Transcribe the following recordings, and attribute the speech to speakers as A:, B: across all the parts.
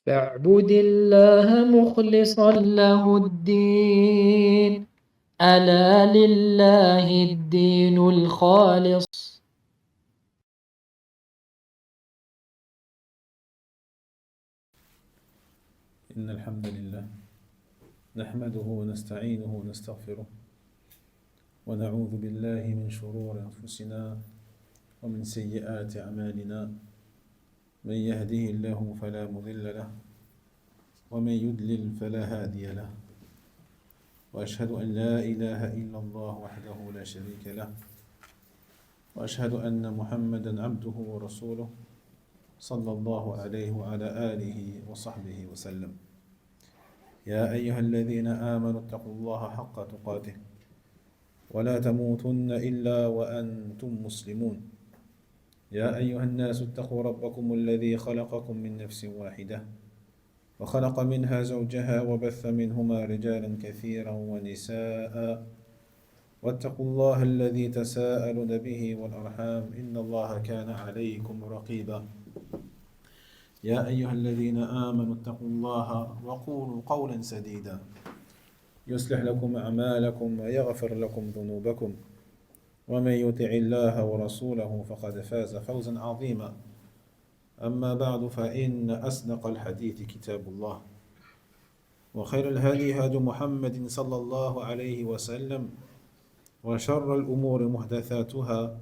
A: فاعبد الله مخلصا له الدين، ألا لله الدين الخالص.
B: إن الحمد لله نحمده ونستعينه ونستغفره ونعوذ بالله من شرور أنفسنا ومن سيئات أعمالنا. من يهده الله فلا مضل له ومن يضلل فلا هادي له، وأشهد أن لا إله إلا الله وحده لا شريك له، وأشهد أن محمدا عبده ورسوله صلى الله عليه وعلى آله وصحبه وسلم. يا أيها الذين آمنوا اتقوا الله حق تقاته ولا تموتن إلا وأنتم مسلمون. يا أيها الناس اتقوا ربكم الذي خلقكم من نفس واحدة وخلق منها زوجها وبث منهما رجالا كثيرا ونساء، واتقوا الله الذي تساءلون به والأرحام إن الله كان عليكم رقيبا. يا أيها الذين آمنوا اتقوا الله وقولوا قولا سديدا يصلح لكم أعمالكم ويغفر لكم ذنوبكم، ومن يطع الله ورسوله فقد فاز فوزا عظيما. أما بعد، فإن أصدق الحديث كتاب الله، وخير الهدي هدي محمد صلى الله عليه وسلم، وشر الأمور محدثاتها،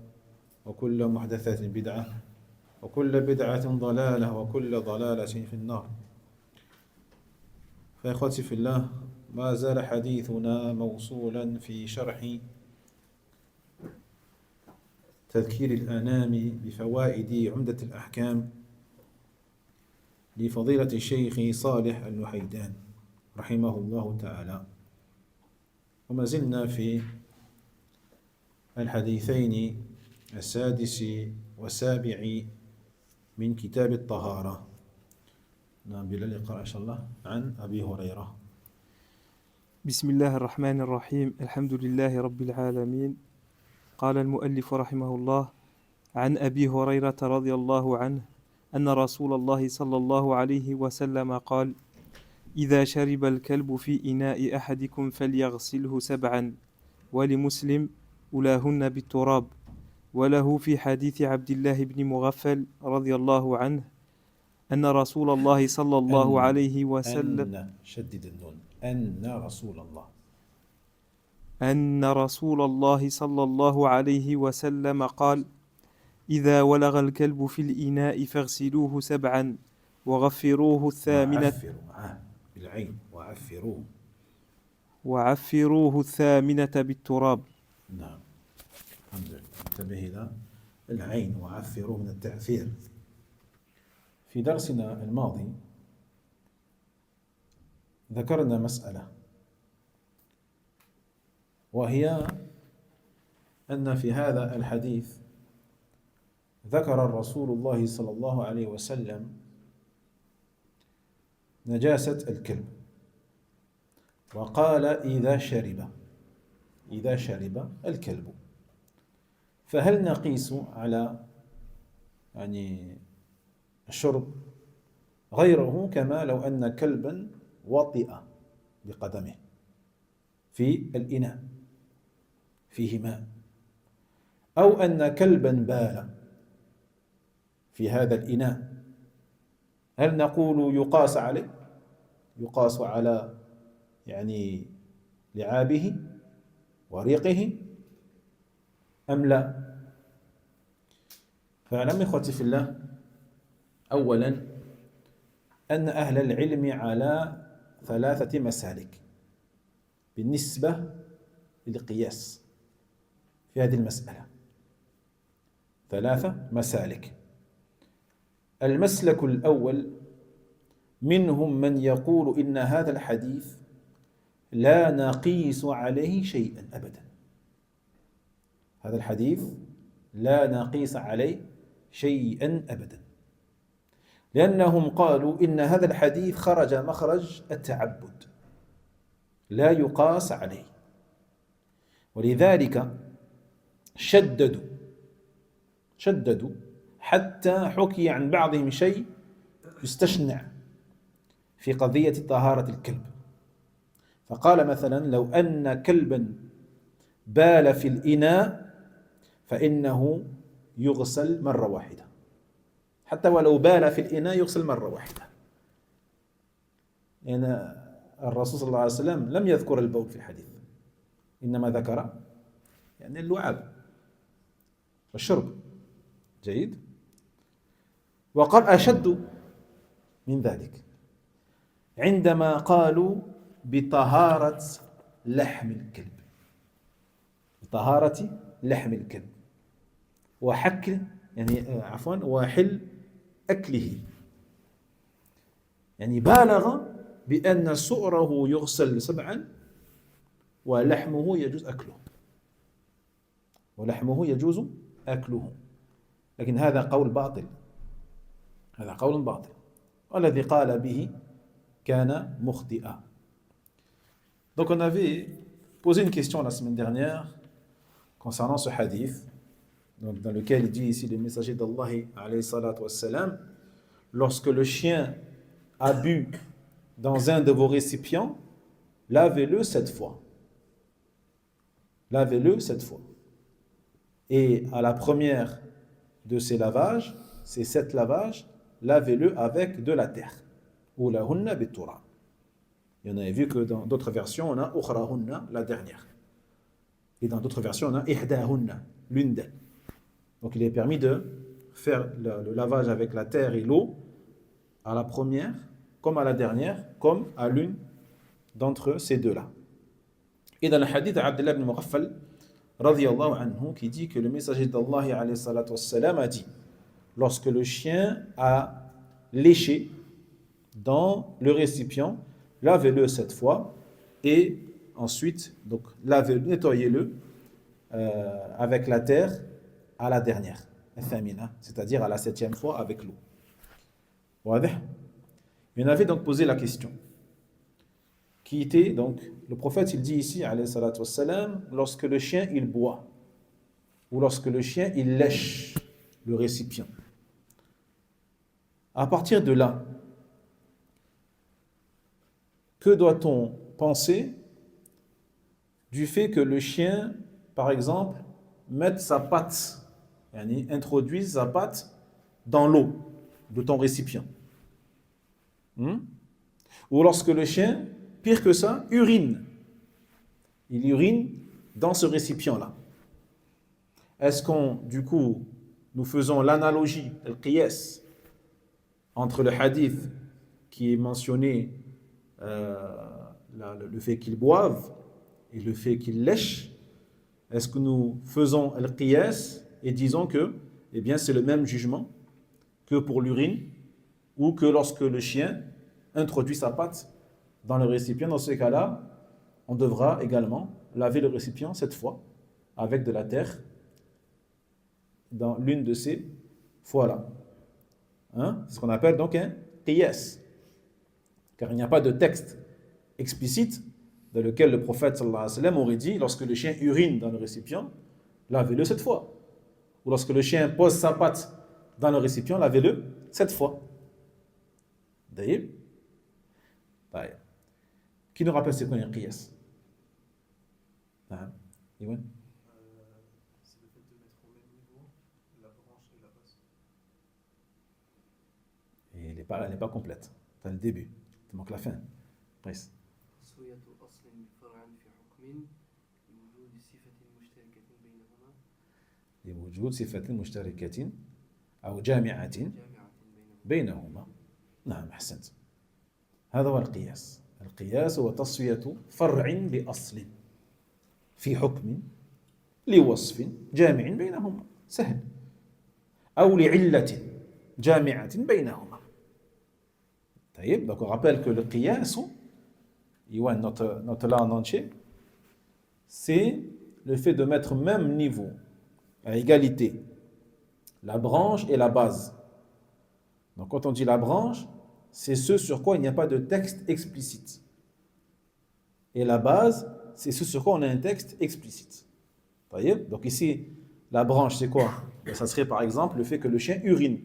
B: وكل محدثة بدعة، وكل بدعة ضلالة، وكل ضلالة في النار. فإخوتي في الله، ما زال حديثنا موصولا في شرح تذكير الأنام بفوائد عمدة الأحكام لفضيلة الشيخ صالح النحيدان رحمه الله تعالى، وما زلنا في الحديثين السادس والسابع من كتاب الطهارة. نبدأ اللقاء إن شاء الله عن أبي هريرة.
C: بسم الله الرحمن الرحيم. الحمد لله رب العالمين. قال المؤلف رحمه الله: عن أبي هريرة رضي الله عنه أن رسول الله صلى الله عليه وسلم قال: إذا شرب الكلب في إناء أحدكم فليغسله 7، ولمسلم: أولاهن بالتراب. وله في حديث عبد الله بن مغفل رضي الله عنه أن رسول الله صلى الله عليه وسلم
B: شدد النون أن رسول
C: الله صلى الله عليه وسلم قال: إذا ولغ الكلب في الإناء فاغسلوه 7 وغفروه الثامنة
B: بالعين
C: وعفروه الثامنة بالتراب.
B: نعم، الحمد لله. انتبه إلى العين، وعفروه من التعفير. في درسنا الماضي ذكرنا مسألة، وهي أن في هذا الحديث ذكر الرسول الله صلى الله عليه وسلم نجاسة الكلب، وقال إذا شرب الكلب. فهل نقيس على الشرب غيره كما لو أن كلبا وطئ بقدمه في الإناء فيه ماء، أو أن كلبا بال في هذا الإناء، هل نقول يقاس عليه، يقاس على لعابه وريقه أم لا؟ فاعلم إخوتي في الله، أولا أن أهل العلم على 3 مسالك بالنسبة للقياس في هذه المسألة. 3 مسالك. المسلك الأول، منهم من يقول إن هذا الحديث لا نقيس عليه شيئا أبدا. هذا الحديث لا نقيس عليه شيئا أبدا، لأنهم قالوا إن هذا الحديث خرج مخرج التعبد، لا يقاس عليه، ولذلك شددوا حتى حكي عن بعضهم شيء يستشنع، في قضية طهارة الكلب. فقال مثلا لو أن كلبا بال في الإناء فإنه يغسل مرة واحدة، حتى ولو بال في الإناء يغسل مرة واحدة. يعني الرسول صلى الله عليه وسلم لم يذكر البول في الحديث، إنما ذكر يعني اللعاب والشرب. جيد. وقال أشد من ذلك عندما قالوا بطهارة لحم الكلب، بطهارة لحم الكلب وحكل يعني عفوا وحل أكله. يعني بالغ بأن سؤره يغسل 7 ولحمه يجوز أكله، ولحمه يجوز أكله. لكن هذا قول باطل، هذا قول باطل، والذي قال به كان مخطئا. Donc on avait posé une question la semaine dernière concernant ce hadith, donc dans lequel il dit ici le messager d'Allah alayhi salatu wassalam, lorsque le chien a bu dans un de vos récipients, lavez-le 7 fois. Lavez-le 7 fois. Et à la première de ces lavages, ces 7 lavages, lavez-le avec de la terre. Ou la hunna bitura. Et on avait vu que dans d'autres versions, on a ukhrahunna, la dernière. Et dans d'autres versions, on a ihdahunna, l'une d'elles. Donc il est permis de faire le lavage avec la terre et l'eau à la première, comme à la dernière, comme à l'une d'entre ces deux-là. Et dans le hadith d'Abdullah ibn Mughaffal, radiyallahu anhu, qui dit que le messager d'Allah alayhi salatu wassalam a dit, lorsque le chien a léché dans le récipient, lavez-le 7 fois et ensuite, donc lavez-le, nettoyez-le avec la terre à la dernière, c'est-à-dire à la 7e fois avec l'eau. Il avait donc posé la question qui était donc, le prophète il dit ici alayhi salatu wassalam, lorsque le chien il boit ou lorsque le chien il lèche le récipient. À partir de là, que doit-on penser du fait que le chien, par exemple, mette sa patte, introduise sa patte dans l'eau de ton récipient, ou lorsque le chien, pire que ça, urine. Il urine dans ce récipient-là. Est-ce qu'on, du coup, nous faisons l'analogie, le qiyas, entre le hadith qui est mentionné, le fait qu'ils boivent et le fait qu'ils lèchent? Est-ce que nous faisons le qiyas et disons que, eh bien, c'est le même jugement que pour l'urine ou que lorsque le chien introduit sa patte dans le récipient? Dans ce cas-là, on devra également laver le récipient 7 fois avec de la terre dans l'une de ces fois-là. C'est ce qu'on appelle donc un qiyas. Car il n'y a pas de texte explicite dans lequel le prophète sallallahu alayhi wa sallam aurait dit, lorsque le chien urine dans le récipient, lavez-le 7 fois. Ou lorsque le chien pose sa patte dans le récipient, lavez-le 7 fois. D'ailleurs, qui nous rappelle c'est quoi un qiyas?
D: C'est le fait de mettre au même niveau la branche et la base.
B: Et elle n'est pas complète. C'est le début. Il manque la fin. Presque. لوجود صفة مشتركة أو جامعة بينهما. نعم أحسنت. هذا هو القياس. القياس هو تسوية فرع لأصل في حكم لوصف جامع بينهما. سهل. أو لعلة جامعة بينهما. طيب. Donc on rappelle que le qiyas, notre là en entier, c'est le fait de mettre au même niveau, à égalité, la branche et la base. Donc quand on dit la branche, c'est ce sur quoi il n'y a pas de texte explicite. Et la base, c'est ce sur quoi on a un texte explicite. Voyez? Donc ici, la branche, c'est quoi? Ça serait par exemple le fait que le chien urine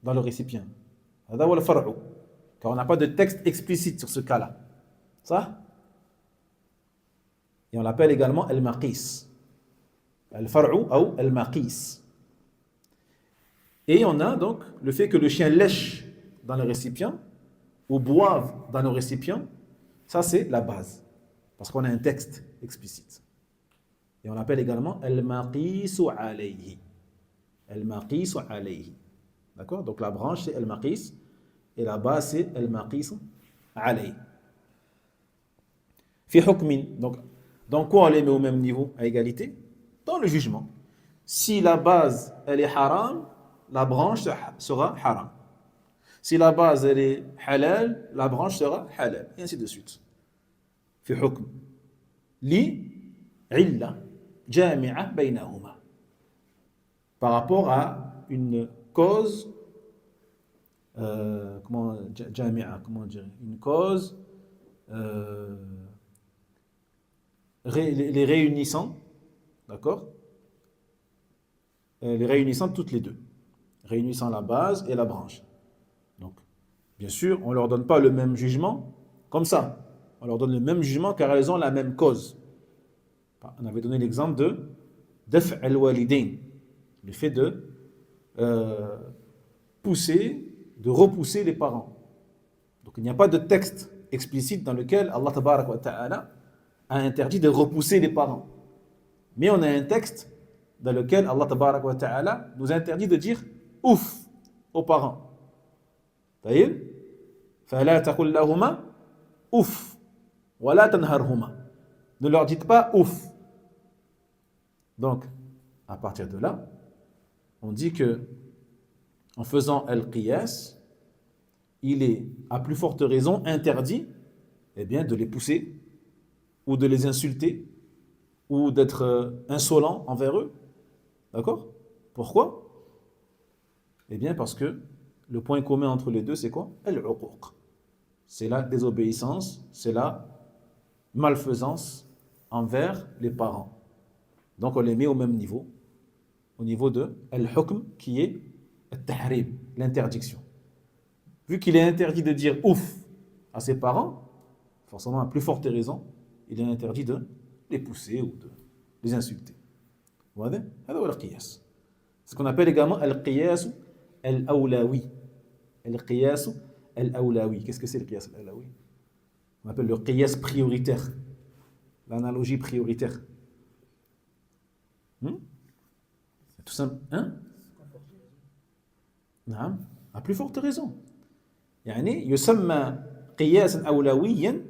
B: dans le récipient. هذا هو الفرع. car on n'a pas de texte explicite sur ce cas-là. Ça? Et on l'appelle également al-maqis. Al-far'u ou al-maqis. Et on a donc le fait que le chien lèche dans le récipient ou boive dans le récipient, ça c'est la base. Parce qu'on a un texte explicite. Et on l'appelle également al-maqisu alayhi. Al-maqisu alayhi. D'accord? Donc la branche c'est al-maqis et la base c'est al-maqisu alayhi. Fi hukmin. Donc, dans quoi on les met au même niveau, à égalité? Dans le jugement. Si la base elle est haram, la branche sera haram. Si la base elle est halal, la branche sera halal. Et ainsi de suite. Fi hukm. Li illa jami'a baynahuma. Par rapport à une cause, jami'a, comment dire, une cause les réunissant, d'accord? Les réunissant toutes les deux. Réunissant la base et la branche. Donc, bien sûr, on ne leur donne pas le même jugement comme ça. On leur donne le même jugement car elles ont la même cause. On avait donné l'exemple de daf' al-walidain, le fait de repousser les parents. Donc, il n'y a pas de texte explicite dans lequel Allah tabarak wa ta'ala a interdit de repousser les parents. Mais on a un texte dans lequel Allah tabarak wa ta'ala nous interdit de dire ouf aux parents. طيب فلا تقل لهما ouf ولا تنهرهما. Ne leur dites pas ouf. Donc, à partir de là, on dit que en faisant al-qiyas, il est à plus forte raison interdit de les pousser ou de les insulter ou d'être insolent envers eux. D'accord? Pourquoi? Eh bien parce que le point commun entre les deux, c'est quoi? Al-uquq. C'est la désobéissance, c'est la malfaisance envers les parents. Donc on les met au même niveau, au niveau de al-hukm qui est al-tahrim, l'interdiction. Vu qu'il est interdit de dire ouf à ses parents, forcément à plus forte raison, il est interdit de les pousser ou de les insulter. C'est ce qu'on appelle également al-qiyas al-awlawi. Al-qiyas al-awlawi. Qu'est-ce que c'est le qiyas al-awlawi? On appelle le qiyas prioritaire, l'analogie prioritaire. C'est tout simple. Hein? نعم. À plus forte raison. يعني يسمى قياسا أولويا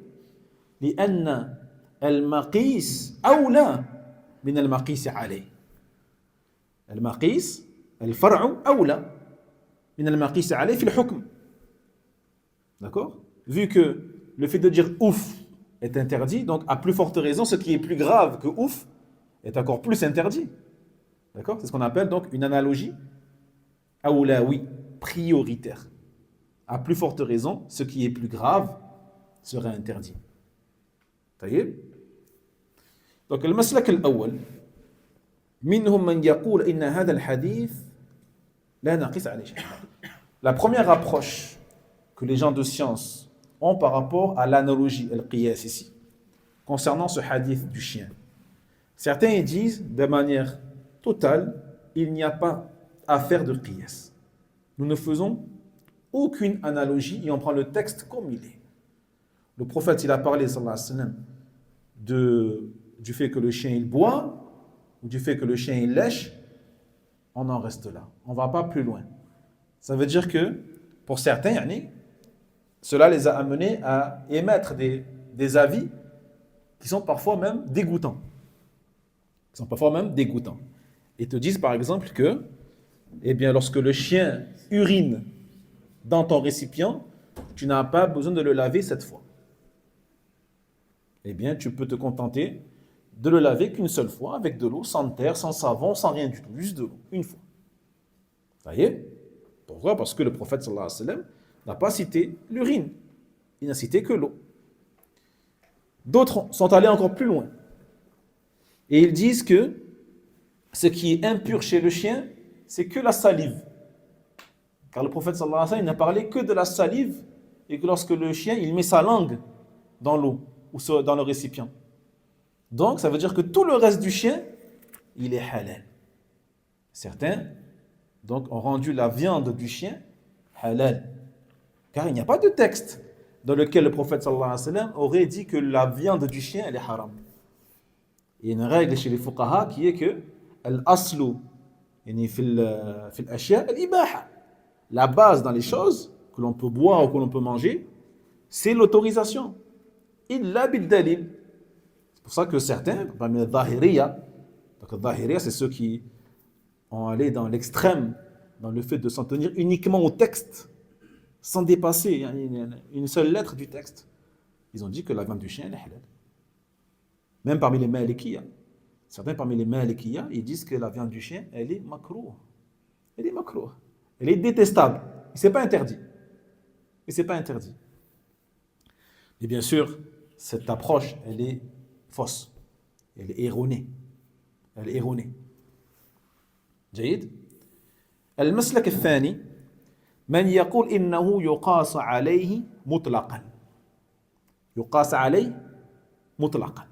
B: لأن المقيس أولى من المقيس عليه. المقيس الفرع أولى من المقيس عليه في الحكم. D'accord? Vu que le fait de dire ouf est interdit, donc à plus forte raison, ce qui est plus grave que ouf est encore plus interdit. D'accord? C'est ce qu'on appelle donc une analogie awlawi, prioritaire. À plus forte raison, ce qui est plus grave sera interdit. طيب. Donc المسلك الأول منهم من يقول إن هذا الحديث لا نقيس عليه شيء. La première approche que les gens de science ont par rapport à l'analogie, al-qiyas ici, concernant ce hadith du chien. Certains disent de manière totale, il n'y a pas à faire de qiyas. Nous ne faisons aucune analogie et on prend le texte comme il est. Le prophète, il a parlé, sallallahu alayhi wa sallam, du fait que le chien il boit ou du fait que le chien il lèche, on en reste là. On ne va pas plus loin. Ça veut dire que pour certains, cela les a amenés à émettre des avis qui sont parfois même dégoûtants. Ils te disent par exemple que lorsque le chien urine dans ton récipient, tu n'as pas besoin de le laver 7 fois. Tu peux te contenter de le laver qu'une seule fois avec de l'eau, sans terre, sans savon, sans rien du tout, juste de l'eau, une fois. Ça y est? Pourquoi? Parce que le prophète sallallahu alayhi wa sallam n'a pas cité l'urine, il n'a cité que l'eau. D'autres sont allés encore plus loin et ils disent que ce qui est impur chez le chien, c'est que la salive. Car le prophète sallallahu alayhi wa sallam n'a parlé que de la salive et que lorsque le chien, il met sa langue dans l'eau ou dans le récipient. Donc, ça veut dire que tout le reste du chien, il est halal. Certains, donc, ont rendu la viande du chien halal. Car il n'y a pas de texte dans lequel le prophète sallallahu alayhi wa sallam aurait dit que la viande du chien, elle est haram. Il y a une règle chez les fuqaha qui est que al-aslu, yani fil ashya al-ibaha. La base dans les choses que l'on peut boire ou que l'on peut manger, c'est l'autorisation. Illa bil dalil. C'est pour ça que certains, parmi les Zahiriya, donc les Zahiriya, c'est ceux qui ont allé dans l'extrême, dans le fait de s'en tenir uniquement au texte, sans dépasser une seule lettre du texte. Ils ont dit que la viande du chien elle est halal. Même parmi les Malikiya, certains parmi les Malikiya, ils disent que la viande du chien, elle est makrouh. Elle est makrouh. Elle est détestable. Et c'est pas interdit. Et c'est pas interdit. Et bien sûr, cette approche, elle est fausse. Elle est erronée. Elle est erronée. جيد. المسلك الثاني من يقول إنه يقاس عليه مطلقا. يقاس عليه مطلقا.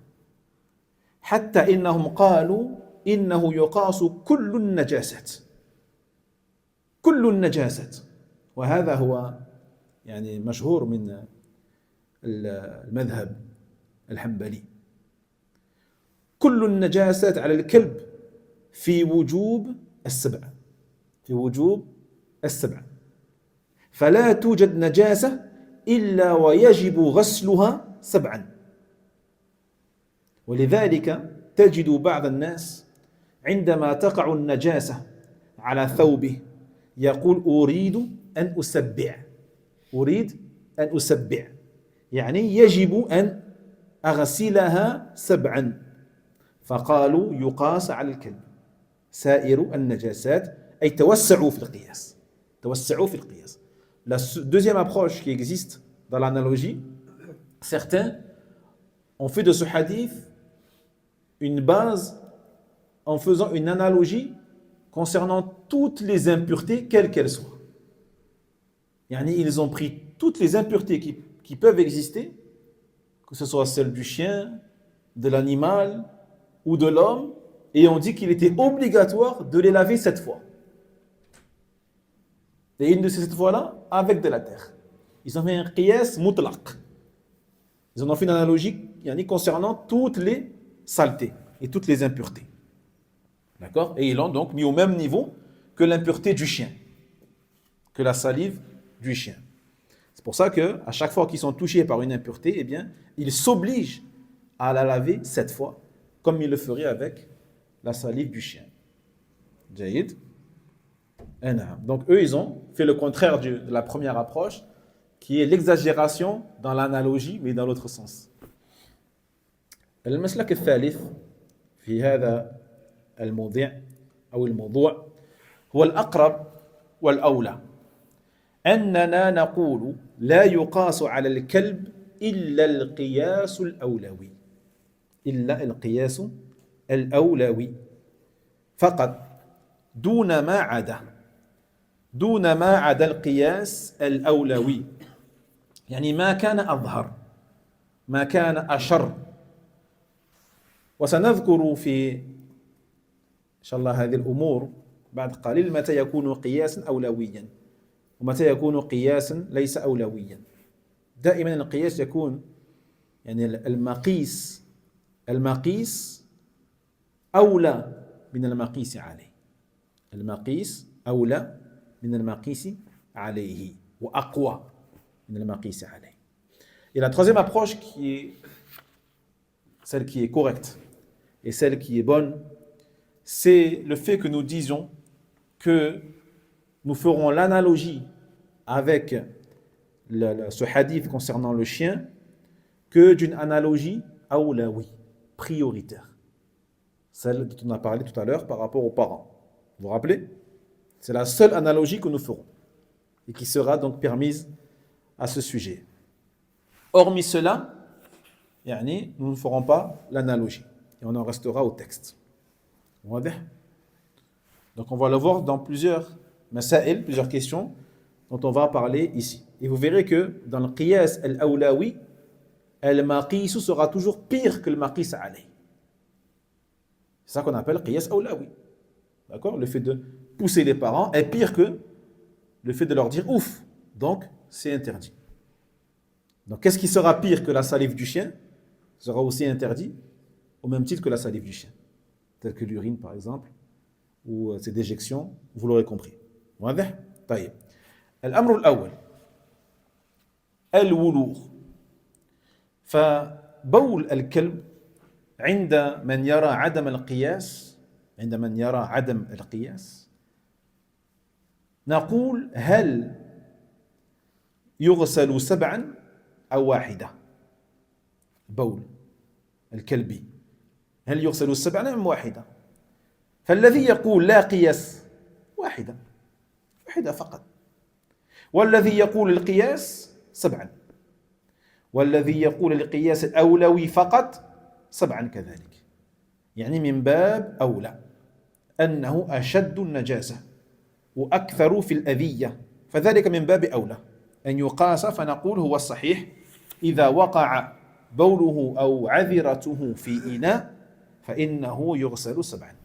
B: حتى إنهم قالوا إنه يقاس كل النجاسات. كل النجاسات. وهذا هو يعني مشهور من المذهب الحنبلي. كل النجاسات على الكلب في وجوب السبع. في وجوب السبع. فلا توجد نجاسة إلا ويجب غسلها سبعا. ولذلك تجد بعض الناس عندما تقع النجاسة على ثوبه يقول أريد أن أسبع. أريد أن أسبع. يعني يجب أن أغسلها سبعا. فقالوا يقاس على الكلب سائر النجاسات أي توسعوا في القياس. توسعوا في القياس. La deuxième approche qui existe dans l'analogie, certains ont fait de ce hadith une base en faisant une analogie concernant toutes les impuretés, quelles qu'elles soient. Yani, ils ont pris toutes les impuretés qui peuvent exister, que ce soit celles du chien, de l'animal ou de l'homme, et ont dit qu'il était obligatoire de les laver 7 fois. Et une de ces 7 fois-là, avec de la terre. Ils ont fait un qiyas mutlaq. Ils en ont fait une analogie concernant toutes les saletés et toutes les impuretés. D'accord? Et ils l'ont donc mis au même niveau que l'impureté du chien, que la salive du chien. C'est pour ça qu'à chaque fois qu'ils sont touchés par une impureté, eh bien, ils s'obligent à la laver 7 fois, comme ils le feraient avec la salive du chien. Jaïd. Donc eux, ils ont fait le contraire de la première approche, qui est l'exagération dans l'analogie, mais dans l'autre sens. المسلك الثالث في هذا الموضوع أو الموضوع هو الأقرب والأولى. أننا نقول لا يقاس على الكلب إلا القياس الأولوي. إلا القياس الأولوي فقط دون ما عدا. دون ما عدا القياس الأولوي. يعني ما كان أظهر، ما كان أشر. وسنذكر في إن شاء الله هذه الأمور بعد قليل متى يكون قياسا أولويا ومتى يكون قياسا ليس أولويا. دائما القياس يكون يعني المقيس أولى من المقيس عليه. المقيس أولى من المقيس عليه وأقوى من المقيس عليه. Et la troisième approche qui est celle qui est correcte et celle qui est bonne, c'est le fait que nous disions que nous ferons l'analogie avec ce hadith concernant le chien que d'une analogie awlawi, prioritaire. Celle dont on a parlé tout à l'heure par rapport aux parents. Vous vous rappelez? C'est la seule analogie que nous ferons et qui sera donc permise à ce sujet. Hormis cela, nous ne ferons pas l'analogie et on en restera au texte. Donc on va le voir dans plusieurs masail, plusieurs questions dont on va parler ici. Et vous verrez que dans le qiyas al-awlawi, al-maqisu sera toujours pire que le maqis alayh. C'est ça qu'on appelle qiyas awlawi. D'accord? Le fait de pousser les parents est pire que le fait de leur dire ouf. Donc, c'est interdit. Donc, qu'est-ce qui sera pire que la salive du chien? Sera aussi interdit, au même titre que la salive du chien. Tel que l'urine, par exemple, ou ces déjections, vous l'aurez compris. واضح؟ طيب. الأمر الأول الولوغ. فبول الكلب عند من يرى عدم القياس نقول هل يغسل 7 أو واحدة؟ بول الكلب هل يغسل 7 أم واحدة؟ فالذي يقول لا قياس واحدة فقط، والذي يقول القياس 7، والذي يقول القياس الأولوي فقط 7 كذلك. يعني من باب أولى أنه أشد النجاسة وأكثر في الأذية، فذلك من باب أولى أن يقاس، فنقول هو الصحيح إذا وقع بوله أو عذرته في إناء فإنه يغسل 7.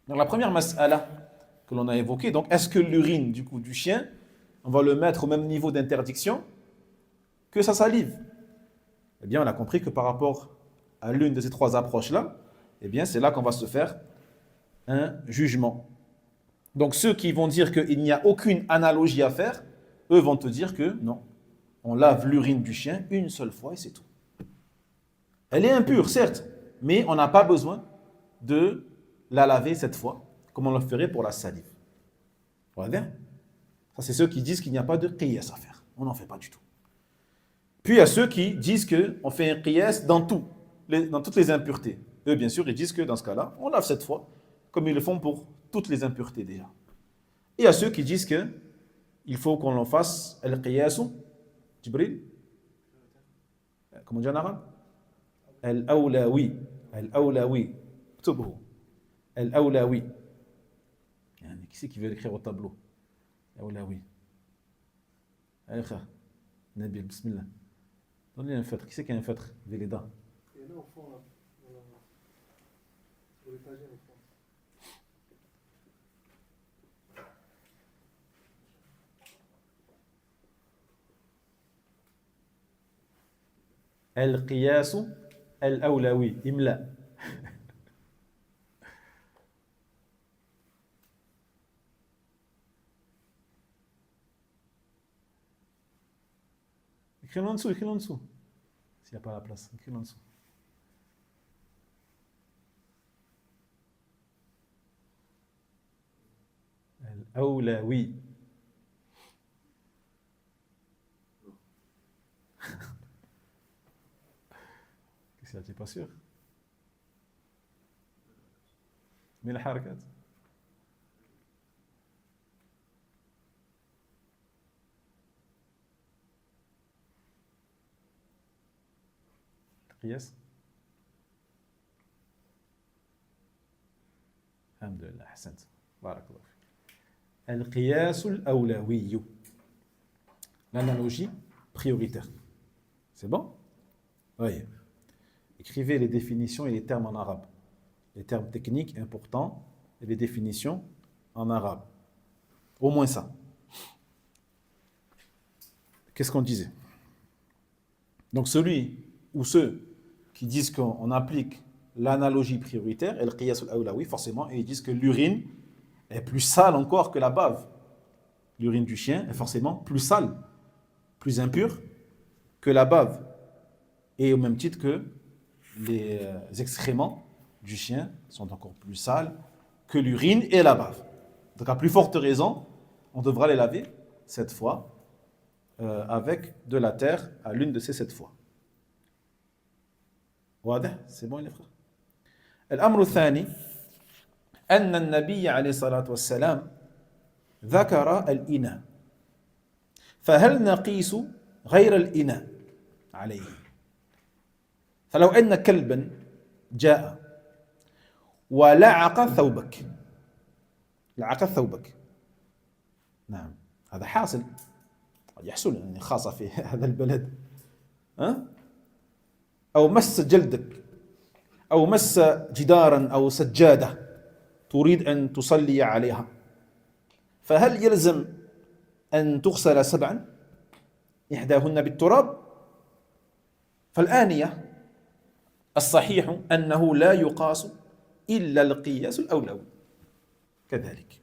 B: Donc la première mas'ala que l'on a évoquée, donc est-ce que l'urine du coup du chien, on va le mettre au même niveau d'interdiction que sa salive? Eh bien, on a compris que par rapport à l'une de ces 3 approches-là, eh bien, c'est là qu'on va se faire un jugement. Donc ceux qui vont dire qu'il n'y a aucune analogie à faire, eux vont te dire que non, on lave l'urine du chien une seule fois et c'est tout. Elle est impure, certes, mais on n'a pas besoin de la laver cette fois, comme on le ferait pour la salive. Voilà. Ça, c'est ceux qui disent qu'il n'y a pas de qiyas à faire. On n'en fait pas du tout. Puis il y a ceux qui disent qu'on fait un qiyas dans toutes les impuretés. Eux, bien sûr, ils disent que dans ce cas-là, on lave cette fois, comme ils le font pour toutes les impuretés déjà. Et il y a ceux qui disent qu'il faut qu'on en fasse al-qiyasu, Jibril, comment on dit en arabe? Al-awlawi, al-awlawi, tubhu, al-awlawi. Qui c'est qui veut l'écrire au tableau? Al-awlawi. Allez, frère, Nabil, bismillah. Donnez un feutre. Qui c'est qui a un feutre? Vélida.
D: Il y en a au fond, là. Sur l'étagère, au fond.
B: القياس الأولوي إملاء. Écris-le en dessous. S'il n'y a pas la place, écris-le en dessous. الأولوي. Qu'est-ce que tu n'es pas sûr? Mais la harakat. القياس. الحمد لله أحسنت بارك الله فيك. القياس الأولوي. L'analogie prioritaire. C'est bon? Oui. Écrivez les définitions et les termes en arabe. Les termes techniques importants et les définitions en arabe. Au moins ça. Qu'est-ce qu'on disait? Donc celui ou ceux qui disent qu'on applique l'analogie prioritaire et le qiyas al-awlawi, forcément, et ils disent que l'urine est plus sale encore que la bave. L'urine du chien est forcément plus sale, plus impure que la bave. Et au même titre que les excréments du chien sont encore plus sales que l'urine et la bave. Donc à plus forte raison, on devra les laver cette fois avec de la terre à l'une de ces 7 fois. واضح؟ C'est bon les frères. الأمر الثاني أن النبي عليه الصلاة والسلام ذكر الإناء، فهل نقيس غير الإناء عليه؟ فلو أن كلبا جاء ولعق ثوبك، نعم، هذا حاصل قد يحصل يعني خاصة في هذا البلد أو مس جلدك أو مس جدارا أو سجادة تريد أن تصلي عليها، فهل يلزم أن تغسل 7؟ إحداهن بالتراب؟ فالآنية الصحيح أنه لا يقاس إلا القياس الأولوي كذلك.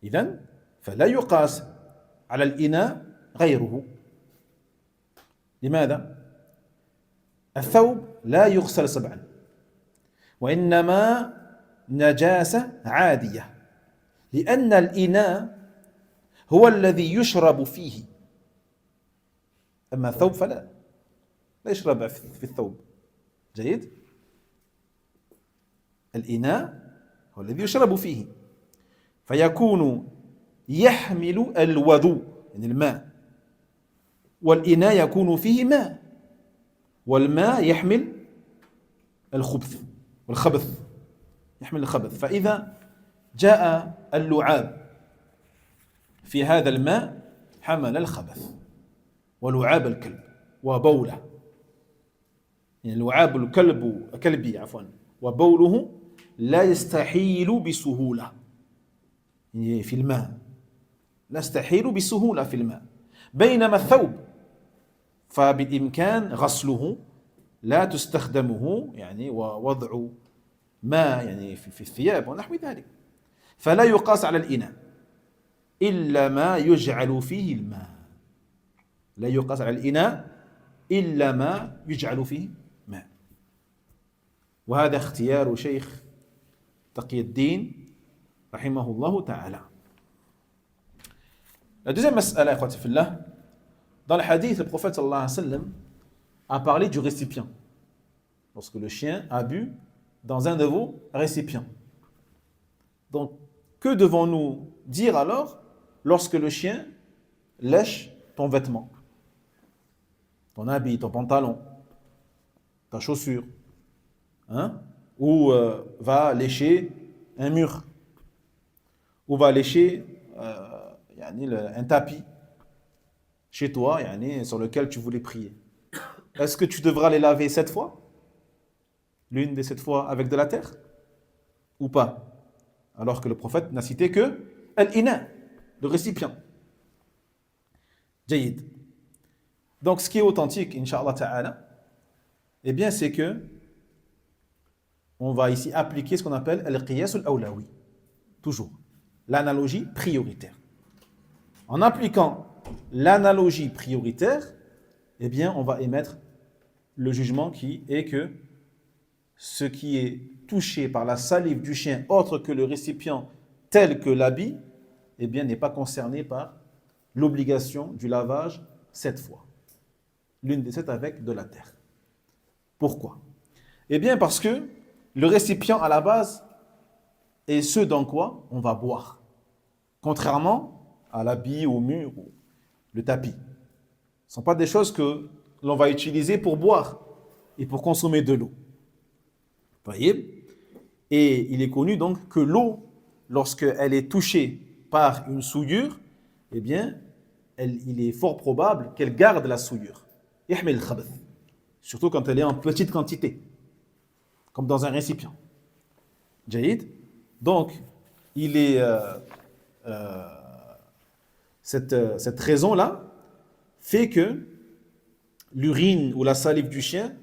B: إذن فلا يقاس على الإناء غيره. لماذا؟ الثوب لا يغسل 7 وإنما نجاسة عادية، لأن الإناء هو الذي يشرب فيه، أما الثوب فلا، لا يشرب في الثوب. جيد؟ الإناء هو الذي يشرب فيه، فيكون يحمل الوضوء يعني الماء، والإناء يكون فيه ماء، والماء يحمل الخبث والخبث، يحمل الخبث. فإذا جاء اللعاب في هذا الماء حمل الخبث، ولعاب الكلب وبوله، يعني لعاب الكلب وبوله لا يستحيل بسهولة يعني في الماء، لا يستحيل بسهولة في الماء، بينما الثوب فبالإمكان غسله، لا تستخدمه يعني ووضع ماء يعني في الثياب ونحو ذلك. فلا يقاس على الإناء إلا ما يجعل فيه الماء، لا يقاس على الإناء إلا ما يجعل فيه ماء. وهذا اختيار شيخ تقي الدين رحمه الله تعالى. La deuxième mas'ala, ikhwati fillah, dans le hadith, le prophète sallallahu alayhi wa sallam a parlé du récipient. Lorsque le chien a bu dans un de vos récipients. Donc, que devons-nous dire alors lorsque le chien lèche ton vêtement, ton habit, ton pantalon, ta chaussure, ou va lécher un mur, ou va lécher un tapis chez toi sur lequel tu voulais prier? Est-ce que tu devras les laver 7 fois? L'une des 7 fois avec de la terre? Ou pas? Alors que le prophète n'a cité que al-ina, le récipient. Jayid. Donc ce qui est authentique, Inch'Allah Ta'ala, eh bien c'est que on va ici appliquer ce qu'on appelle al-qiyas al-awlawi. Toujours. L'analogie prioritaire. En appliquant l'analogie prioritaire, eh bien on va émettre le jugement qui est que ce qui est touché par la salive du chien autre que le récipient tel que l'habit, eh bien n'est pas concerné par l'obligation du lavage 7 fois. L'une des 7 avec de la terre. Pourquoi? Eh bien parce que le récipient à la base est ce dans quoi on va boire. Contrairement à l'habit, au mur, ou le tapis. Ce ne sont pas des choses que l'on va utiliser pour boire et pour consommer de l'eau. Vous voyez? Et il est connu donc que l'eau, lorsqu'elle est touchée par une souillure, eh bien, il est fort probable qu'elle garde la souillure. Yahmil al-khabath. Surtout quand elle est en petite quantité, comme dans un récipient. Jayid. Donc, il est cette raison-là fait que l'urine ou la salive du chien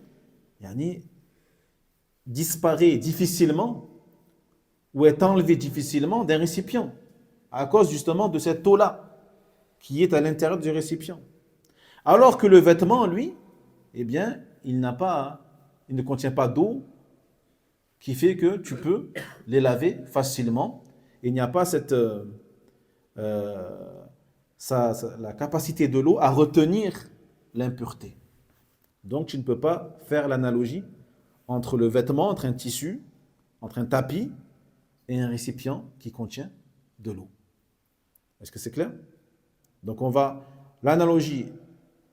B: disparaît difficilement ou est enlevée difficilement d'un récipient à cause justement de cette eau-là qui est à l'intérieur du récipient. Alors que le vêtement, lui, eh bien, il ne contient pas d'eau qui fait que tu peux les laver facilement. Il n'y a pas la capacité de l'eau à retenir l'impureté. Donc, tu ne peux pas faire l'analogie entre le vêtement, entre un tissu, entre un tapis et un récipient qui contient de l'eau. Est-ce que c'est clair? Donc, l'analogie,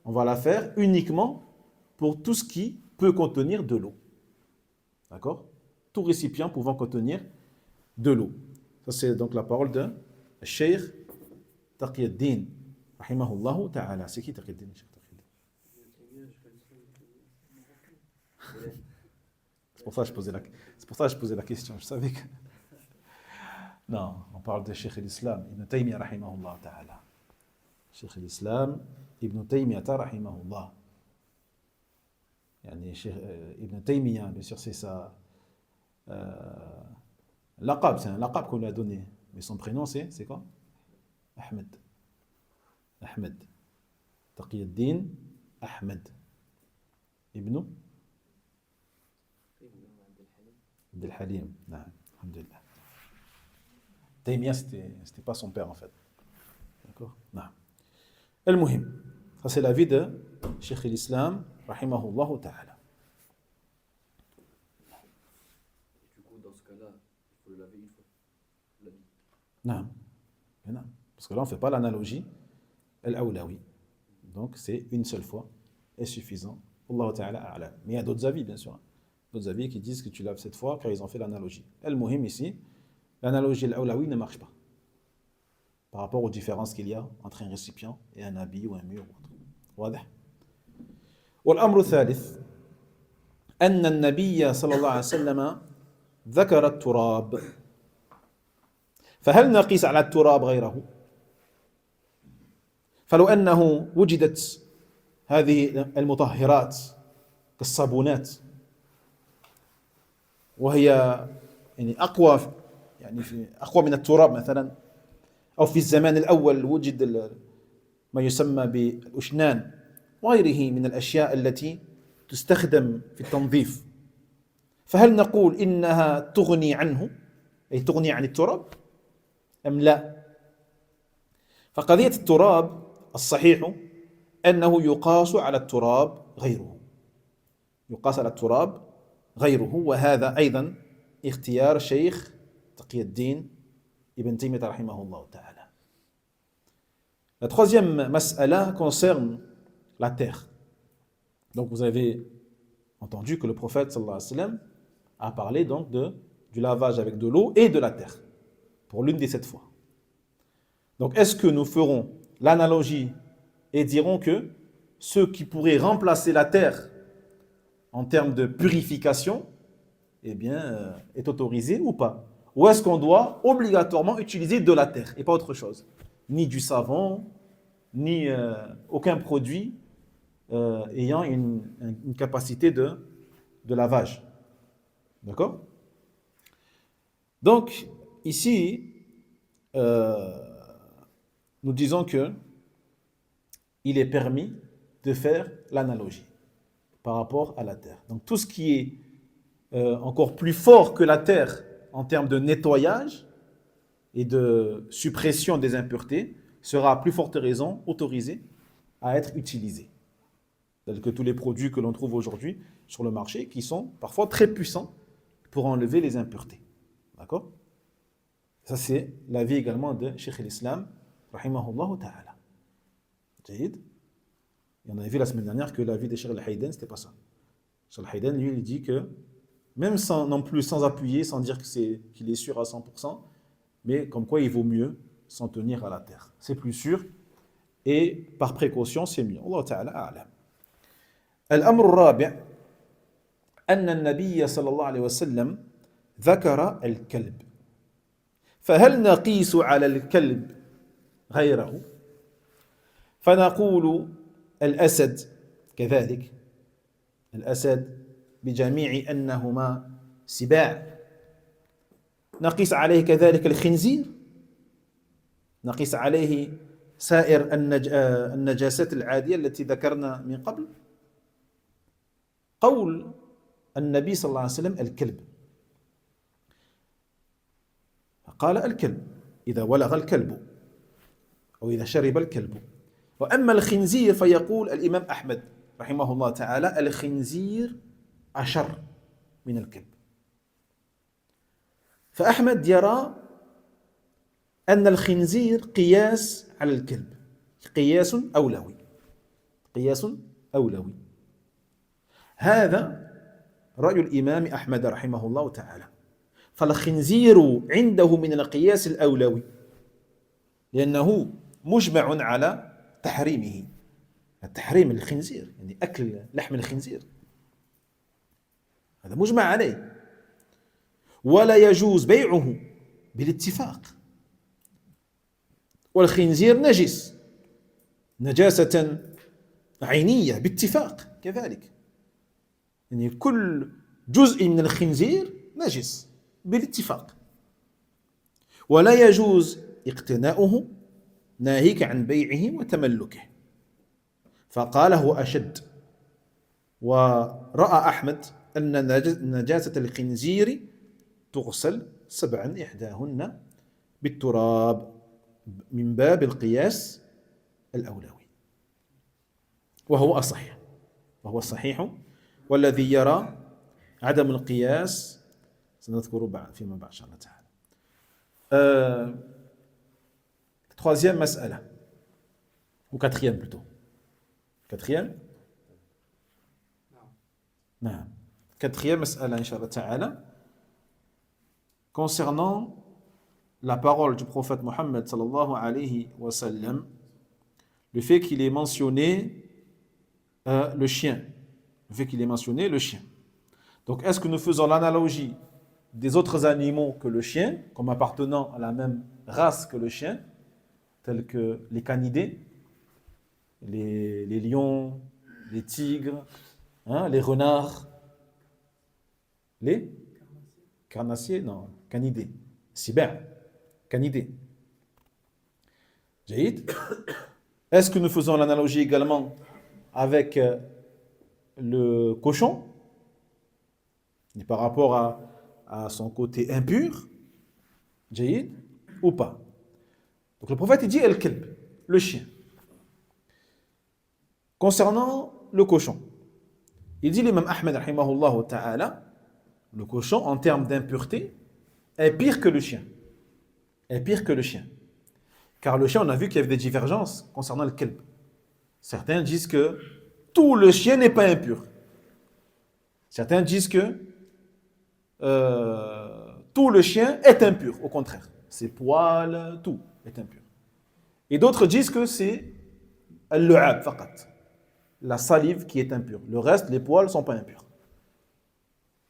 B: on va la faire uniquement pour tout ce qui peut contenir de l'eau. D'accord? Tout récipient pouvant contenir de l'eau. Ça, c'est donc la parole de Cheikh Taqi ad-Din, rahimahullah ta'ala. C'est qui Taqi ad-Din, Cheikh Taqi ad-Din? C'est pour ça que je posais la question. Je savais que... Non, on parle de Cheikh al-Islam, Ibn Taymiyyah, rahimahullah ta'ala. Cheikh al-Islam, Ibn Taymiyyah, rahimahullah. Yani Cheikh Ibn Taymiyyah, bien sûr, c'est ça. Laqab, c'est un laqab qu'on lui a donné. Mais son prénom, c'est quoi? Ahmed. Ahmed. Taqi ad-Din, Ahmed. Ibn Abd al-Halim. Alhamdulillah. Taymiyyah, c'était pas son père en fait. D'accord? Non. Al-Muhim. Ça, c'est la vie de Cheikh al-Islam, rahimahullah ta'ala.
E: Du coup, dans ce cas-là, il faut le laver une fois.
B: Non. Non. Parce que là, on ne fait pas l'analogie al-awlawi. Donc, c'est une seule fois est suffisant. Allah ta'ala a'lam. Mais il y a d'autres avis, bien sûr. D'autres avis qui disent que tu laves cette fois car ils ont fait l'analogie. Al-Muhim ici, l'analogie al-awlawi ne marche pas. Par rapport aux différences qu'il y a entre un récipient et un habit ou un mur ou autre. واضح. والأمر الثالث أن النبي صلى الله عليه وسلم ذكر التراب فهل نقيس على التراب غيره؟ فلو أنه وجدت هذه المطهرات كالصابونات وهي يعني أقوى من التراب مثلا أو في الزمان الأول وجد ما يسمى بالأشنان وغيره من الأشياء التي تستخدم في التنظيف فهل نقول إنها تغني عنه أي تغني عن التراب أم لا؟ فقضية التراب الصحيح أنه يقاس على التراب غيره يقاس على التراب غيره وهذا أيضا اختيار شيخ تقي الدين Ibn Taymiyyah rahimahullah ta'ala. La troisième mas'ala concerne la terre. Donc vous avez entendu que le prophète sallallahu alayhi wa sallam a parlé donc du lavage avec de l'eau et de la terre pour l'une des 7 fois. Donc est-ce que nous ferons l'analogie et dirons que ce qui pourrait remplacer la terre en termes de purification eh bien, est autorisé ou pas? Ou est-ce qu'on doit obligatoirement utiliser de la terre et pas autre chose? Ni du savon, ni aucun produit ayant une capacité de lavage. D'accord? Donc, ici, nous disons que il est permis de faire l'analogie par rapport à la terre. Donc, tout ce qui est encore plus fort que la terre en termes de nettoyage et de suppression des impuretés, sera à plus forte raison autorisé à être utilisé. Tels que tous les produits que l'on trouve aujourd'hui sur le marché, qui sont parfois très puissants pour enlever les impuretés. D'accord? Ça, c'est l'avis également de Cheikh al-Islam, rahimahullah ta'ala. Jahid. Et on avait vu la semaine dernière que l'avis de Cheikh al-Haydan, c'était pas ça. Cheikh al-Haydan, lui, il dit que même sans appuyer, sans dire qu'il est sûr à 100%, mais comme quoi il vaut mieux s'en tenir à la terre. C'est plus sûr, et par précaution, c'est mieux. Allah Ta'ala a'lam. Al-amr al-rabi' أن النبي صلى الله عليه وسلم ذكر الكلب فهل نقيس على الكلب غيره فنقول الأسد كذلك الأسد بجميع أنهما سباع نقيس عليه كذلك الخنزير نقيس عليه سائر النجاسات العادية التي ذكرنا من قبل قول النبي صلى الله عليه وسلم الكلب قال الكلب إذا ولغ الكلب أو إذا شرب الكلب وأما الخنزير فيقول الإمام أحمد رحمه الله تعالى الخنزير أشر من الكلب فأحمد يرى أن الخنزير قياس على الكلب قياس أولوي قياس أولوي هذا رأي الإمام أحمد رحمه الله تعالى فالخنزير عنده من القياس الأولوي لأنه مجمع على تحريمه تحريم الخنزير يعني أكل لحم الخنزير هذا مجمع عليه ولا يجوز بيعه بالاتفاق والخنزير نجس نجاسة عينية باتفاق كذلك يعني كل جزء من الخنزير نجس بالاتفاق ولا يجوز اقتناؤه ناهيك عن بيعه وتملكه فقال هو أشد ورأى أحمد أن نجاسة الخنزير تغسل 7 إحداهن بالتراب من باب القياس الأولوي وهو الصحيح والذي يرى عدم القياس سنذكر فيما بعد إن شاء الله تعالى. Troisième mas'ala, ou quatrième plutôt. Quatrième? Non. Quatrième mas'ala, Inch'Allah ta'ala, concernant la parole du prophète Mohammed sallallahu alayhi wa sallam, le fait qu'il ait mentionné le chien. Le fait qu'il ait mentionné le chien. Donc, est-ce que nous faisons l'analogie des autres animaux que le chien, comme appartenant à la même race que le chien, tels que les canidés, les lions, les tigres, les renards, les carnassiers, non, canidés, sibert, canidés. Jaïd. Est-ce que nous faisons l'analogie également avec le cochon, et par rapport à son côté impur, jaïd, ou pas? Donc le prophète il dit al-kalb, le chien. Concernant le cochon, il dit l'imam Ahmed rahimahullah ta'ala, le cochon en termes d'impureté est pire que le chien. Est pire que le chien. Car le chien, on a vu qu'il y avait des divergences concernant le kalb. Certains disent que tout le chien n'est pas impur. Certains disent que tout le chien est impur, au contraire. Ses poils, tout est impur. Et d'autres disent que c'est al-lu'ab faqat, la salive qui est impure. Le reste, les poils ne sont pas impurs.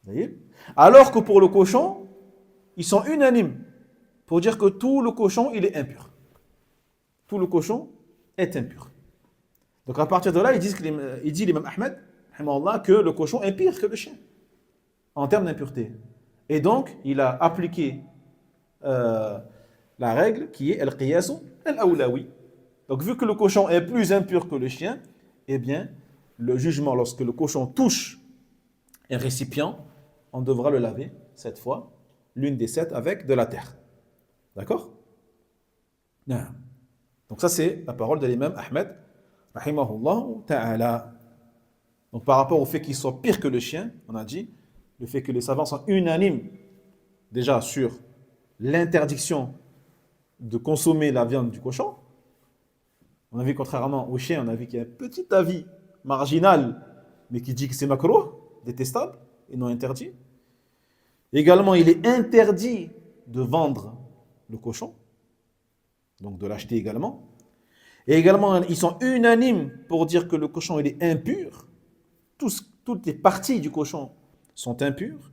B: Vous voyez? Alors que pour le cochon, ils sont unanimes pour dire que tout le cochon, il est impur. Tout le cochon est impur. Donc à partir de là, il dit l'imam Ahmed que le cochon est pire que le chien en termes d'impureté. Et donc, il a appliqué la règle qui est al-qiyasu al-awlawi. Donc vu que le cochon est plus impur que le chien, eh bien, le jugement, lorsque le cochon touche un récipient, on devra le laver 7 fois, l'une des 7 avec de la terre. D'accord? Non. Donc ça, c'est la parole de l'imam Ahmed, rahimahullah ta'ala. Donc par rapport au fait qu'il soit pire que le chien, on a dit, le fait que les savants sont unanimes déjà sur l'interdiction de consommer la viande du cochon. On a vu contrairement au chien, on a vu qu'il y a un petit avis marginal, mais qui dit que c'est makruh, détestable, et non interdit. Également, il est interdit de vendre le cochon, donc de l'acheter également. Et également, ils sont unanimes pour dire que le cochon il est impur. Toutes les parties du cochon sont impures.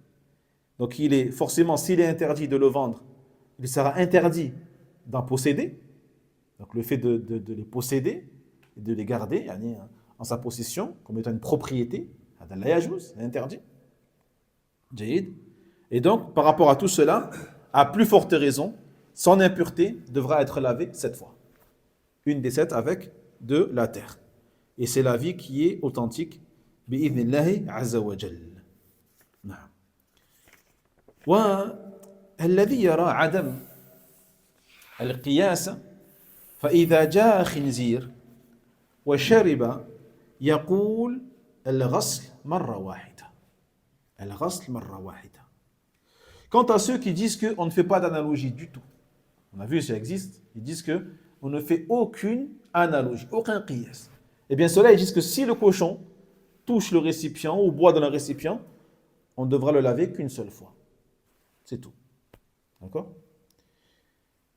B: Donc il est forcément, s'il est interdit de le vendre, il sera interdit d'en posséder. Donc le fait de les posséder et de les garder en sa possession comme étant une propriété, c'est interdit. Et donc par rapport à tout cela, à plus forte raison, son impureté devra être lavée 7 fois. Une des 7 avec de la terre. Et c'est l'avis qui est authentique. Bi'idhnillahi azza wa jal. Na'am. والذي يرى عدم القياس فإذا جاء خنزير وشرب يقول الغسل مرة واحدة. الغسل مرة واحدة. Quant à ceux qui disent qu'on ne fait pas d'analogie du tout, on a vu ça existe, ils disent qu'on ne fait aucune analogie, aucun qiyas. Eh bien ceux-là ils disent que si le cochon touche le récipient ou boit dans le récipient, on devra le laver qu'une seule fois. C'est tout. D'accord?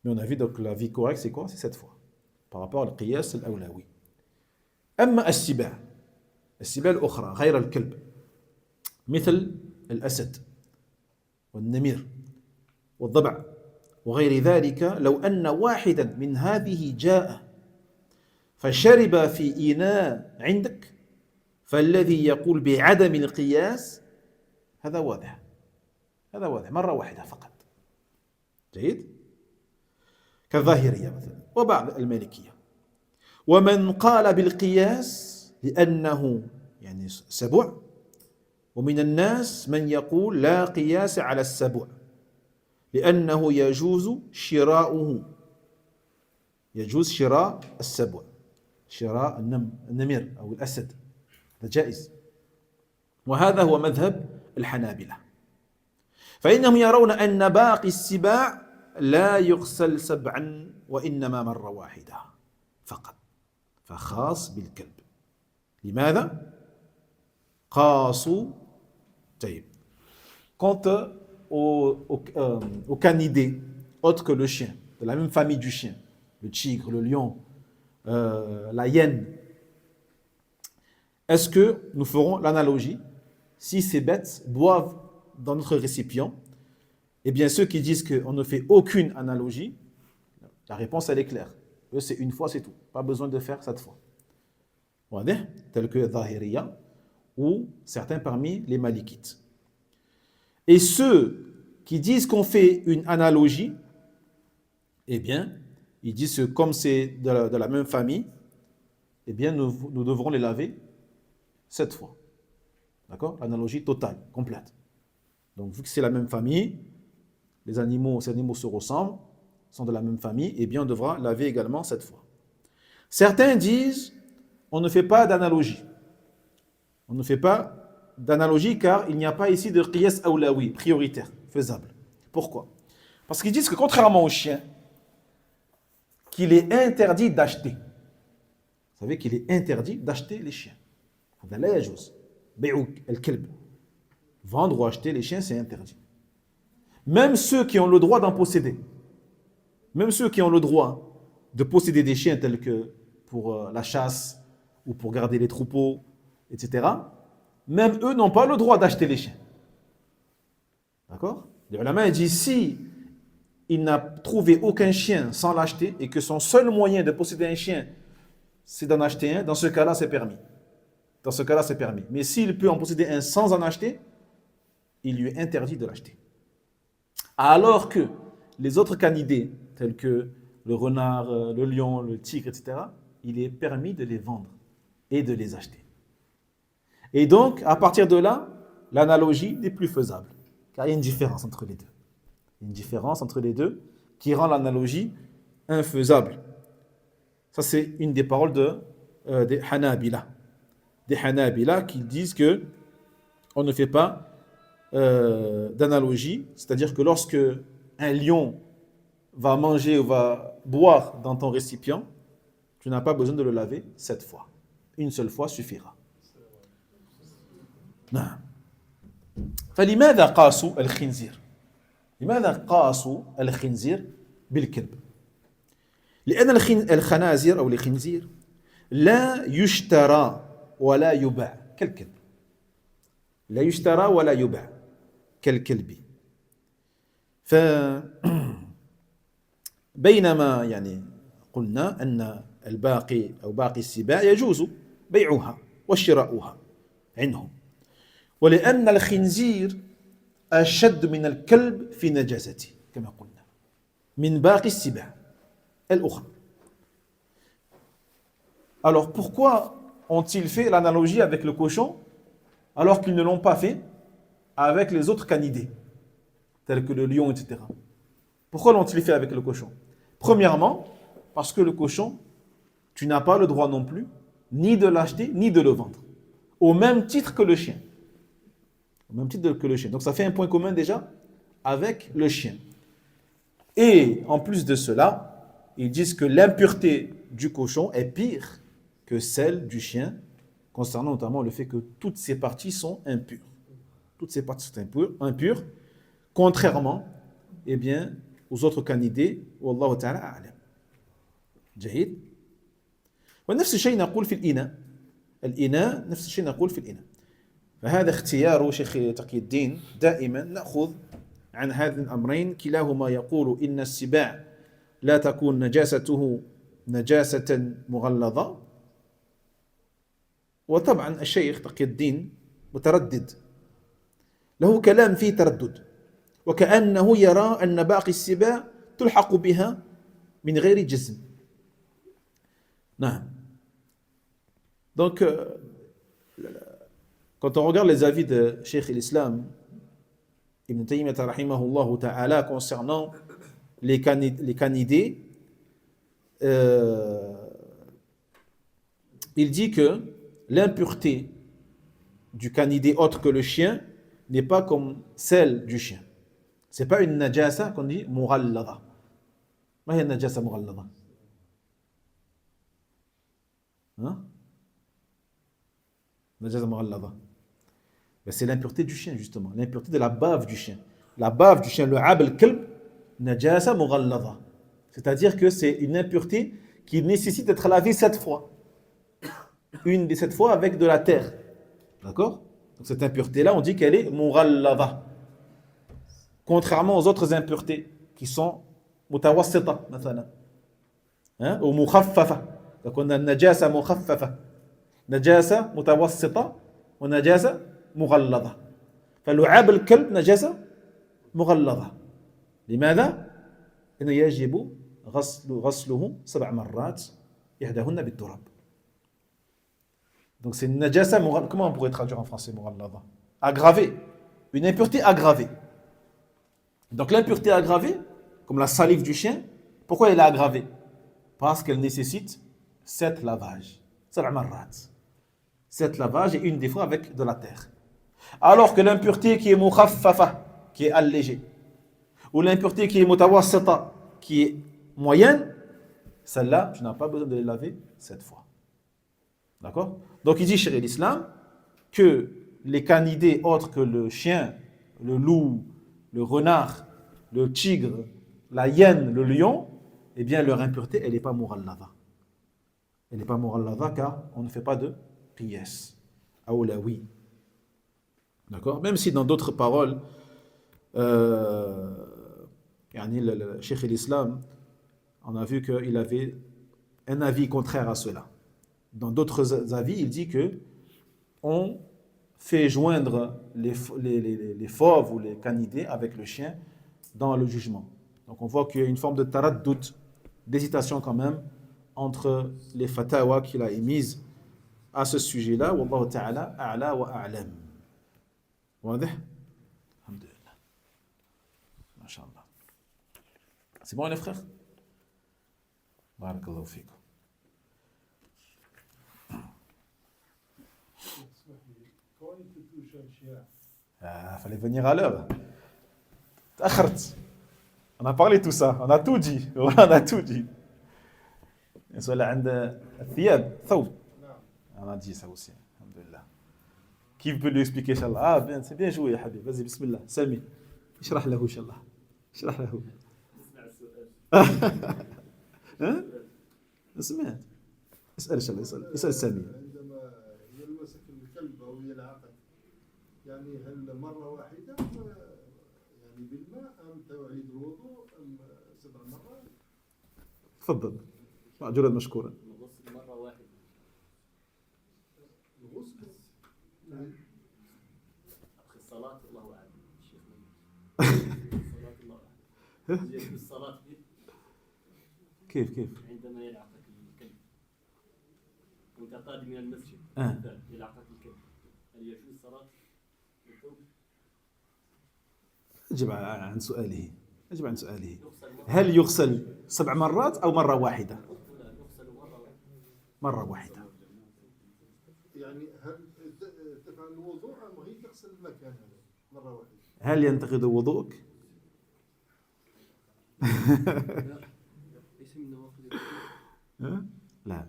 B: Mais on a vu donc la vie correcte, c'est quoi? C'est 7 fois. par rapport au qiyas al-awlawi. أما السباع الأخرى غير الكلب مثل الأسد والنمير والضبع وغير ذلك، لو أن واحدا من هذه جاء فشرب في إناء عندك فالذي يقول بعدم القياس هذا واضح، هذا واضح مرة واحدة فقط. جيد؟ كالظاهرية مثلا وبعض المالكية. ومن قال بالقياس لأنه يعني سبع، ومن الناس من يقول لا قياس على السبع لأنه يجوز شراؤه، يجوز شراء السبع، شراء النمر أو الأسد، هذا جائز. وهذا هو مذهب الحنابلة، فإنهم يرون أن باقي السباع لا يغسل سبعا وإنما مرة واحدة فقط، فخاص بالكلب. لماذا؟ قاسوا. طيب. Quant aux canidés autres que le chien, de la même famille du chien, le tigre, le lion, la hyène, est-ce que nous ferons l'analogie si ces bêtes boivent dans notre récipient? Eh bien, ceux qui disent qu'on ne fait aucune analogie, la réponse elle est claire. Eux, c'est une fois, c'est tout. Pas besoin de faire 7 fois. Tel que Zahiriya ou certains parmi les Malikites. Et ceux qui disent qu'on fait une analogie, eh bien, ils disent que comme c'est de la même famille, eh bien, nous devrons les laver 7 fois. D'accord? L'analogie totale, complète. Donc, vu que c'est la même famille, ces animaux se ressemblent, sont de la même famille, eh bien, on devra laver également 7 fois. Certains disent, on ne fait pas d'analogie. On ne fait pas d'analogie car il n'y a pas ici de qiyas awlawi, prioritaire, faisable. Pourquoi? Parce qu'ils disent que contrairement aux chiens, qu'il est interdit d'acheter. Vous savez qu'il est interdit d'acheter les chiens. Vendre ou acheter les chiens, c'est interdit. Même ceux qui ont le droit d'en posséder, même ceux qui ont le droit de posséder des chiens tels que pour la chasse ou pour garder les troupeaux, etc., même eux n'ont pas le droit d'acheter les chiens. D'accord? Le ulama dit si il n'a trouvé aucun chien sans l'acheter et que son seul moyen de posséder un chien, c'est d'en acheter un, dans ce cas-là, c'est permis. Dans ce cas-là, c'est permis. Mais s'il peut en posséder un sans en acheter, il lui est interdit de l'acheter. Alors que les autres canidés, tels que le renard, le lion, le tigre, etc., il est permis de les vendre et de les acheter. Et donc, à partir de là, l'analogie n'est plus faisable. Car il y a une différence entre les deux. Une différence entre les deux qui rend l'analogie infaisable. Ça, c'est une des paroles des Hanabila. Des Hanabila qui disent que on ne fait pas d'analogie, c'est-à-dire que lorsque un lion va manger ou va boire dans ton récipient, tu n'as pas besoin de le laver 7 fois. Une seule fois suffira. نعم. فلماذا قاسوا الخنزير؟ لماذا قاسوا الخنزير بالكلب؟ لأن الخنازير أو الخنزير لا يشترى ولا يباع كالكلب. لا يشترى ولا يباع كالكلب. بينما يعني قلنا أن الباقي أو باقي السباع يجوز بيعها وشراؤها عنهم. ولأن الخنزير أشد من الكلب في نجاسته كما قلنا من باقي السباع الأخرى. Alors pourquoi ont-ils fait l'analogie avec le cochon alors qu'ils ne l'ont pas fait avec les autres canidés tels que le lion, etc. Pourquoi l'ont-ils fait avec le cochon? Premièrement, parce que le cochon, tu n'as pas le droit non plus ni de l'acheter ni de le vendre, au même titre que le chien. Au même titre que le chien. Donc ça fait un point commun déjà avec le chien. Et en plus de cela, ils disent que l'impureté du cochon est pire que celle du chien, concernant notamment le fait que toutes ces parties sont impures. Toutes ces parties sont impures, contrairement aux autres canidés. Wallahu ta'ala a'lam. Jahid. ونفس الشيء نقول في الإناء. الإناء نفس الشيء نقول في الإناء. فهذا اختيار شيخ تقي الدين. دائما نأخذ عن هذين الأمرين، كلاهما يقول إن السباع لا تكون نجاسته نجاسة مغلظة. وطبعا الشيخ تقي الدين متردد، له كلام فيه تردد، وكأنه يرى أن باقي السباع تلحق بها من غير جزم. نعم. Donc, quand on regarde les avis de Cheikh l'Islam Ibn Taymiyyah rahimahullah ta'ala concernant les canidés, il dit que l'impureté du canidé autre que le chien n'est pas comme celle du chien. C'est pas une najasa qu'on dit mughallada. ما هي النجاسة مغلظة؟ Najasa mughallada. C'est l'impureté du chien, justement, l'impureté de la bave du chien. La bave du chien, le ab al-kalb, najasa mughallada. C'est-à-dire que c'est une impureté qui nécessite d'être lavée 7 fois. Une des 7 fois avec de la terre. D'accord? Donc cette impureté-là, on dit qu'elle est mughallada. Contrairement aux autres impuretés qui sont mutawassita, مثلا. Ou mukhaffafa. Donc on a najasa mukhaffafa. نجاسة متوسطة ونجاسة مغلظة. فلعاب الكلب نجاسة مغلظة. لماذا؟ إنه يجب غسله 7 مرات إحداهن بالتراب. Donc c'est une najasa مغلظة. Comment on pourrait traduire en français مغلظة? Aggravée. Une impureté aggravée. Donc l'impureté aggravée, comme la salive du chien, pourquoi elle est aggravée? Parce qu'elle nécessite 7 lavages. 7 مرات. 7 lavages et une des fois avec de la terre. Alors que l'impureté qui est mukhaffafa, qui est allégée, ou l'impureté qui est mutawassita, qui est moyenne, celle-là, tu n'as pas besoin de les laver 7 fois. D'accord? Donc il dit chez l'islam que les canidés autres que le chien, le loup, le renard, le tigre, la hyène, le lion, eh bien leur impureté, elle n'est pas mughallada. Elle n'est pas mughallada car on ne fait pas de qiyas. Aoulawi. D'accord? Même si dans d'autres paroles, le Cheikh l'Islam, on a vu qu'il avait un avis contraire à cela. Dans d'autres avis, il dit que on fait joindre les fauves ou les canidés avec le chien dans le jugement. Donc on voit qu'il y a une forme de taraddud, d'hésitation quand même, entre les fatawa qu'il a émises à ce sujet-là. Wallahu ta'ala a'la wa a'lam. Wadih? Alhamdulillah. Masha'Allah. C'est bon les frères? Barakallahu fikum. Fallait venir à l'heure. On a parlé de tout ça, on a tout dit. On a tout dit. On a dit ça aussi. Alhamdulillah. Qui peut lui expliquer, Inch'Allah? Ah, bien, c'est bien joué, Habib. Vas-y, bismillah. Sami. اشرح له, Inch'Allah. اشرح له. سمعت. اسأل إن شاء الله. اسأل سامي.
D: عندما يلمسك الكلب أو يلعقك، يعني هل مرة واحدة يعني بالماء أم تعيد الوضوء أم 7 مرات؟
B: تفضل. مأجورا مشكورا.
E: الغسل مرة واحدة.
D: الغسل؟ نعم.
E: الصلاة الله أعلم. الشيخ الصلاة الله أعلم. يجوز الصلاة
B: كيف؟
E: عندما يلعقك الكلب وأنت قادم من المسجد يلعقك الكلب، هل يجوز الصلاة بالثوب؟
B: أجب عن سؤاله. هل يغسل 7 مرات أو مرة واحدة؟
E: يغسل
B: مرة واحدة.
D: يعني هل تفعل الوضوء أم غير تغسل المكان هذا مرة واحدة؟
B: هل ينتقض وضوءك؟ لا،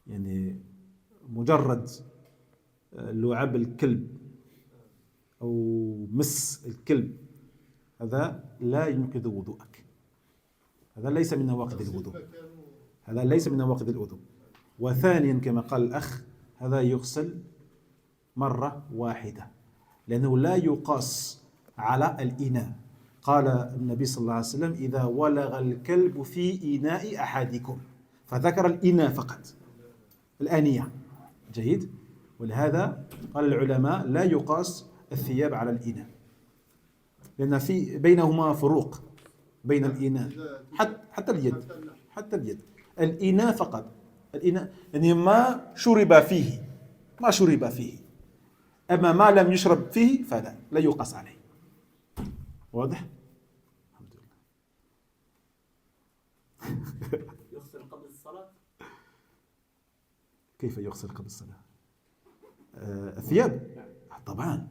B: يعني مجرد لعاب الكلب أو مس الكلب هذا لا ينقض وضوءك. هذا ليس من نواقض الوضوء. هذا ليس من نواقض الوضوء. وثانيا كما قال الأخ هذا يغسل مرة واحدة لأنه لا يقاس على الإناء. قال النبي صلى الله عليه وسلم إذا ولغ الكلب في إناء أحدكم، فذكر الإناء فقط، الآنية. جيد. ولهذا قال العلماء لا يقاس الثياب على الإناء لأن في بينهما فروق بين الإناء حتى اليد، حتى اليد الإناء فقط، الإناء يعني ما شرب فيه، ما شرب فيه، أما ما لم يشرب فيه فلا لا يقاس عليه. واضح؟ الحمد لله.
E: يغسل قبل الصلاة؟
B: كيف يغسل قبل الصلاة؟ الثياب طبعا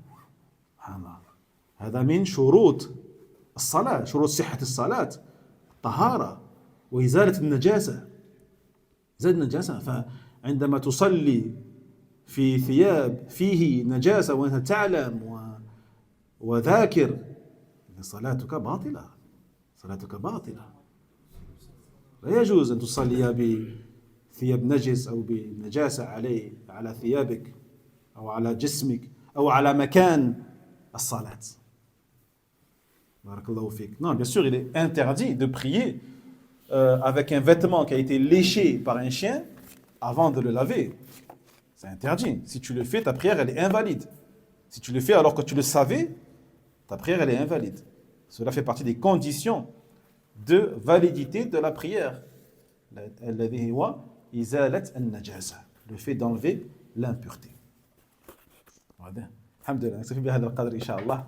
B: هذا من شروط الصلاة، شروط صحة الصلاة الطهارة وإزالة النجاسة، إزالة النجاسة. فعندما تصلي في ثياب فيه نجاسة وأنت تعلم وذاكر صلاتك باطلة، صلاتك باطلة. لا يجوز أن تصلي بثياب نجس أو بنجاسة على ثيابك أو على جسمك أو على مكان الصلاة. Barakallahu fik. Non, bien sûr, il est interdit de prier avec un vêtement qui a été léché par un chien avant de le laver. C'est interdit. Si tu le fais, ta prière, elle est invalide. Si tu le fais alors que tu le savais, ta prière, elle est invalide. Cela fait partie des conditions de validité de la prière. الذي هو إزالة النجاسة. Le fait d'enlever l'impureté. الحمد لله. نكتفي بهذا القدر إن شاء الله.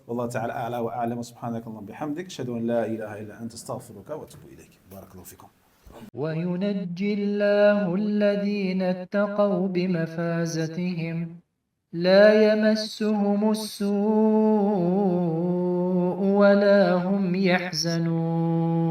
B: والله تعالى أعلى وأعلم. سبحانك اللهم بحمدك أشهد أن لا إله إلا أنت أستغفرك وأتوب إليك. بارك الله فيكم.
A: وينجي الله الذين اتقوا بمفازتهم لا يمسهم السوء ولا هم يحزنون.